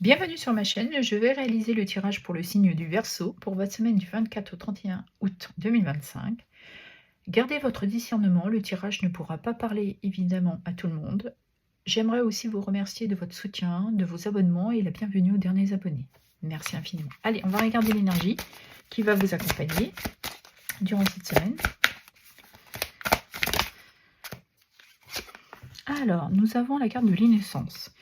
Bienvenue sur ma chaîne, je vais réaliser le tirage pour le signe du Verseau pour votre semaine du 24 au 31 août 2025. Gardez votre discernement, le tirage ne pourra pas parler évidemment à tout le monde. J'aimerais aussi vous remercier de votre soutien, de vos abonnements et la bienvenue aux derniers abonnés. Merci infiniment. Allez, on va regarder l'énergie qui va vous accompagner durant cette semaine. Alors, nous avons la carte de l'innocence.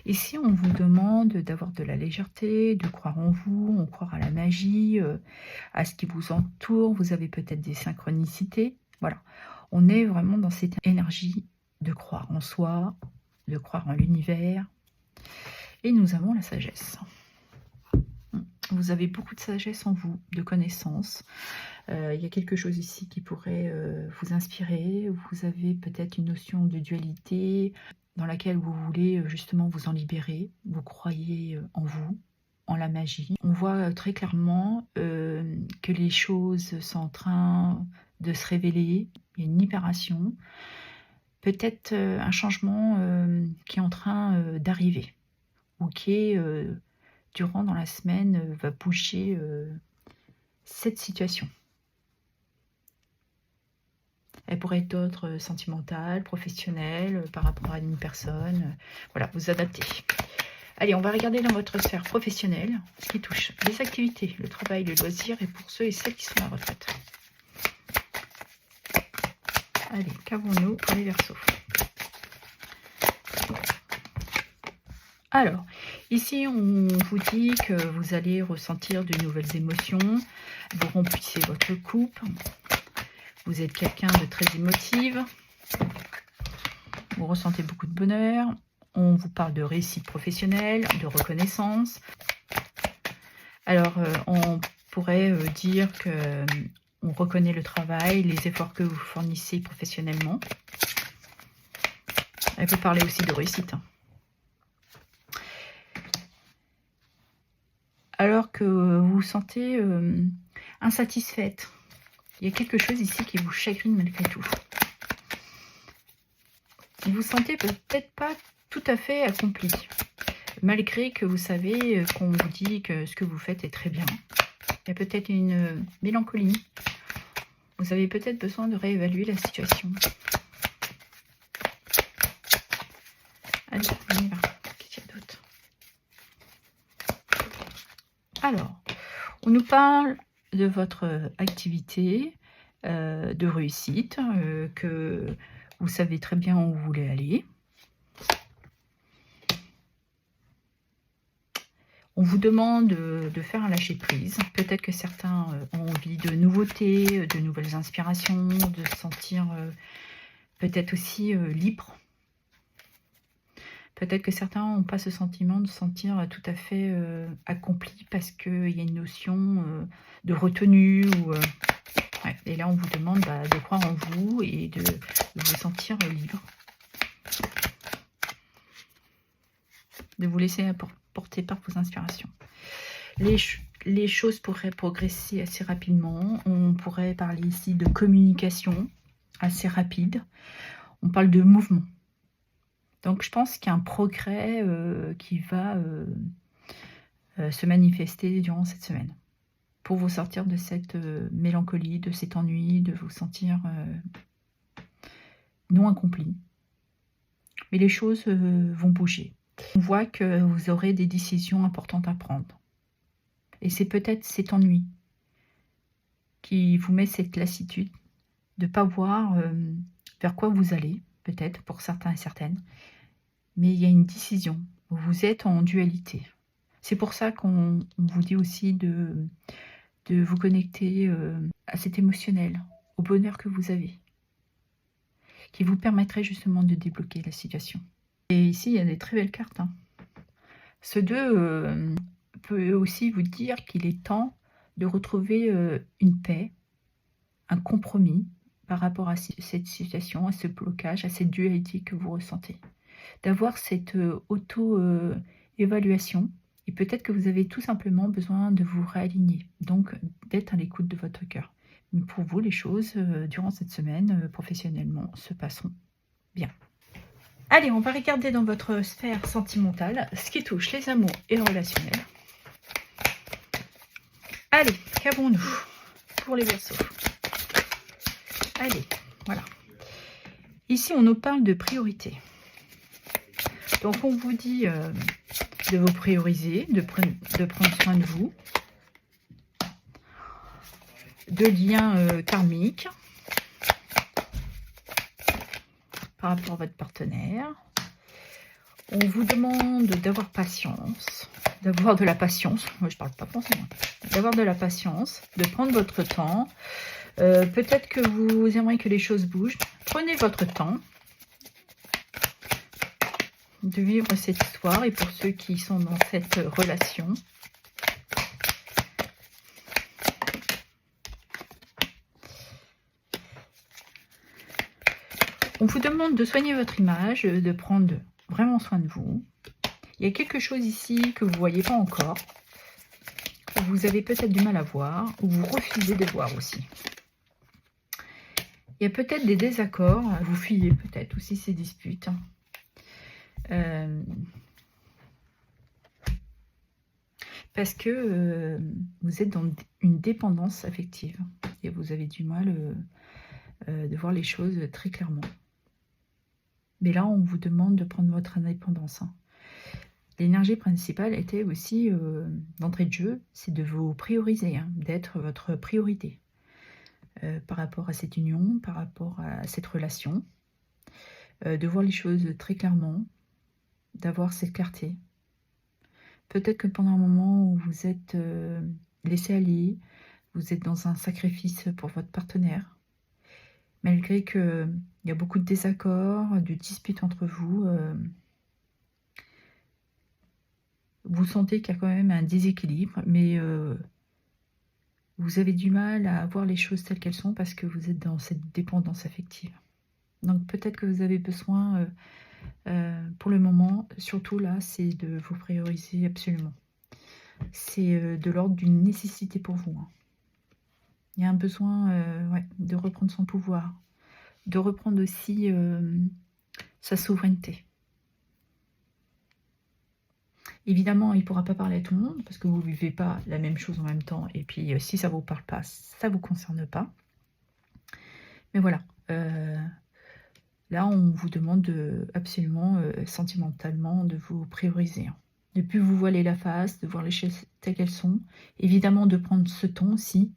Ici, on vous demande d'avoir de la légèreté, de croire en vous, on croire à la magie, à ce qui vous entoure. Vous avez peut-être des synchronicités. Voilà, on est vraiment dans cette énergie de croire en soi, de croire en l'univers. Et nous avons la sagesse. Vous avez beaucoup de sagesse en vous, de connaissances. Il y a quelque chose ici qui pourrait vous inspirer. Vous avez peut-être une notion de dualité dans laquelle vous voulez justement vous en libérer. Vous croyez en vous, en la magie. On voit très clairement que les choses sont en train de se révéler. Il y a une libération. Peut-être un changement qui est en train d'arriver ou qui durant dans la semaine va bouger cette situation. Elle pourrait être d'autres sentimentale, professionnelle, par rapport à une personne. Voilà, vous adaptez. Allez, on va regarder dans votre sphère professionnelle ce qui touche les activités, le travail, les loisirs et pour ceux et celles qui sont à la retraite. Allez, qu'avons-nous pour les Verseaux? Alors, ici, on vous dit que vous allez ressentir de nouvelles émotions, vous remplissez votre coupe, vous êtes quelqu'un de très émotive, vous ressentez beaucoup de bonheur, on vous parle de réussite professionnelle, de reconnaissance. Alors, on pourrait dire que on reconnaît le travail, les efforts que vous fournissez professionnellement. Elle peut parler aussi de réussite. Alors que vous vous sentez insatisfaite, il y a quelque chose ici qui vous chagrine malgré tout. Vous vous sentez peut-être pas tout à fait accompli, malgré que vous savez qu'on vous dit que ce que vous faites est très bien. Il y a peut-être une mélancolie. Vous avez peut-être besoin de réévaluer la situation. Allez, on y va. Qu'est-ce qu'il y a d'autre? Alors, on nous parle de votre activité, de réussite, que vous savez très bien où vous voulez aller. On vous demande de faire un lâcher-prise. Peut-être que certains ont envie de nouveautés, de nouvelles inspirations, de se sentir peut-être aussi libre. Peut-être que certains n'ont pas ce sentiment de se sentir tout à fait accompli parce qu'il y a une notion de retenue. Ouais. Et là, on vous demande de croire en vous et de vous sentir libre. De vous laisser porter par vos inspirations. Les choses pourraient progresser assez rapidement. On pourrait parler ici de communication assez rapide. On parle de mouvement. Donc, je pense qu'il y a un progrès qui va se manifester durant cette semaine. Pour vous sortir de cette mélancolie, de cet ennui, de vous sentir non accompli. Mais les choses vont bouger. On voit que vous aurez des décisions importantes à prendre. Et c'est peut-être cet ennui qui vous met cette lassitude de ne pas voir vers quoi vous allez, peut-être pour certains et certaines. Mais il y a une décision. Vous êtes en dualité. C'est pour ça qu'on vous dit aussi de vous connecter à cet émotionnel, au bonheur que vous avez, qui vous permettrait justement de débloquer la situation. Et ici, il y a des très belles cartes. Ce 2 peut aussi vous dire qu'il est temps de retrouver une paix, un compromis par rapport à cette situation, à ce blocage, à cette dualité que vous ressentez. D'avoir cette auto-évaluation. Et peut-être que vous avez tout simplement besoin de vous réaligner, donc d'être à l'écoute de votre cœur. Mais pour vous, les choses, durant cette semaine, professionnellement, se passeront bien. Allez, on va regarder dans votre sphère sentimentale ce qui touche les amours et le relationnel. Allez, qu'avons-nous pour les Verseaux? Allez, voilà. Ici, on nous parle de priorité. Donc, on vous dit de vous prioriser, de prendre soin de vous, de liens karmiques par rapport à votre partenaire. On vous demande d'avoir patience, d'avoir de la patience. Moi, je parle pas français, moi. D'avoir de la patience, de prendre votre temps. Peut-être que vous aimeriez que les choses bougent. Prenez votre temps de vivre cette histoire. Et pour ceux qui sont dans cette relation, on vous demande de soigner votre image, de prendre vraiment soin de vous. Il y a quelque chose ici que vous ne voyez pas encore, que vous avez peut-être du mal à voir, ou vous refusez de voir aussi. Il y a peut-être des désaccords, vous fuyez peut-être aussi ces disputes. Parce que vous êtes dans une dépendance affective et vous avez du mal de voir les choses très clairement. Mais là, on vous demande de prendre votre indépendance. L'énergie principale était aussi, d'entrée de jeu, c'est de vous prioriser, d'être votre priorité par rapport à cette union, par rapport à cette relation, de voir les choses très clairement, d'avoir cette clarté. Peut-être que pendant un moment où vous êtes laissé aller, vous êtes dans un sacrifice pour votre partenaire, malgré qu'il y a beaucoup de désaccords, de disputes entre vous, vous sentez qu'il y a quand même un déséquilibre, mais vous avez du mal à voir les choses telles qu'elles sont parce que vous êtes dans cette dépendance affective. Donc peut-être que vous avez besoin, pour le moment, surtout là, c'est de vous prioriser absolument. C'est de l'ordre d'une nécessité pour vous. Il y a un besoin de reprendre son pouvoir, de reprendre aussi sa souveraineté. Évidemment, il ne pourra pas parler à tout le monde parce que vous ne vivez pas la même chose en même temps. Et puis, si ça ne vous parle pas, ça ne vous concerne pas. Mais voilà. Là, on vous demande absolument, sentimentalement, de vous prioriser. De ne plus vous voiler la face, de voir les choses telles qu'elles sont. Évidemment, de prendre ce temps aussi.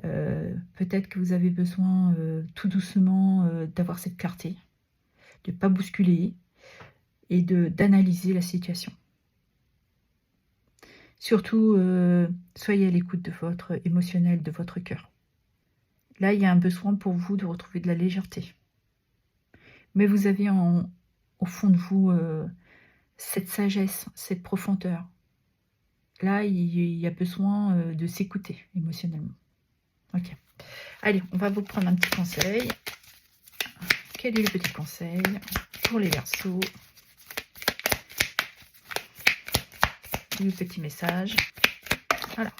Peut-être que vous avez besoin, tout doucement, d'avoir cette clarté. De ne pas bousculer et d'analyser la situation. Surtout, soyez à l'écoute de votre émotionnel, de votre cœur. Là, il y a un besoin pour vous de retrouver de la légèreté. Mais vous avez au fond de vous cette sagesse, cette profondeur. Là, il y a besoin de s'écouter émotionnellement. Ok. Allez, on va vous prendre un petit conseil. Quel est le petit conseil pour les Verseaux? Le petit message. Voilà.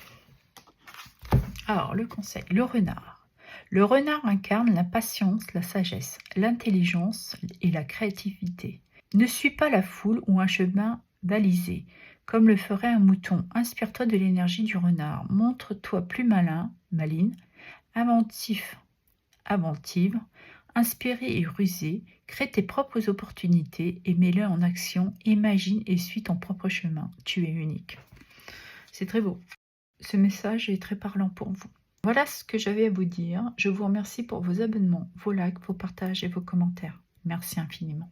Alors, le conseil, le renard. Le renard incarne la patience, la sagesse, l'intelligence et la créativité. Ne suis pas la foule ou un chemin balisé, comme le ferait un mouton. Inspire-toi de l'énergie du renard. Montre-toi plus malin, maline, inventif, inventive, inspiré et rusé. Crée tes propres opportunités et mets-les en action. Imagine et suis ton propre chemin. Tu es unique. C'est très beau. Ce message est très parlant pour vous. Voilà ce que j'avais à vous dire. Je vous remercie pour vos abonnements, vos likes, vos partages et vos commentaires. Merci infiniment.